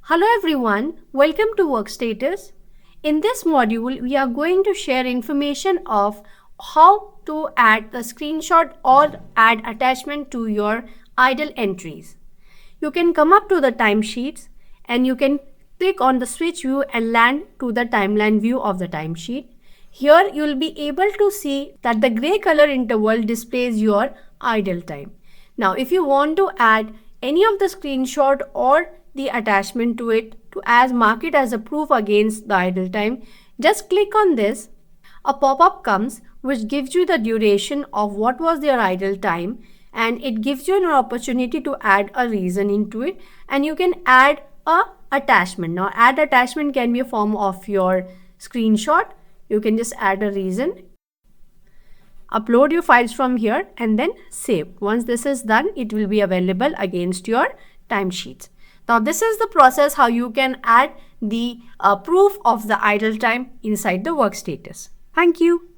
Hello everyone, welcome to Workstatus. In this module, we are going to share information of how to add the screenshot or add attachment to your idle entries. You can come up to the timesheets and you can click on the switch view and land to the timeline view of the timesheet. Here you will be able to see that the gray color interval displays your idle time. Now if you want to add any of the screenshot or the attachment to it to mark it as a proof against the idle time, just click on this. A pop-up comes which gives you the duration of what was their idle time, and it gives you an opportunity to add a reason into it, and you can add a attachment. Now add attachment can be a form of your screenshot. You can just add a reason, upload your files from here and then save. Once this is done, it will be available against your timesheets. Now this is the process how you can add the proof of the idle time inside the Workstatus. Thank you.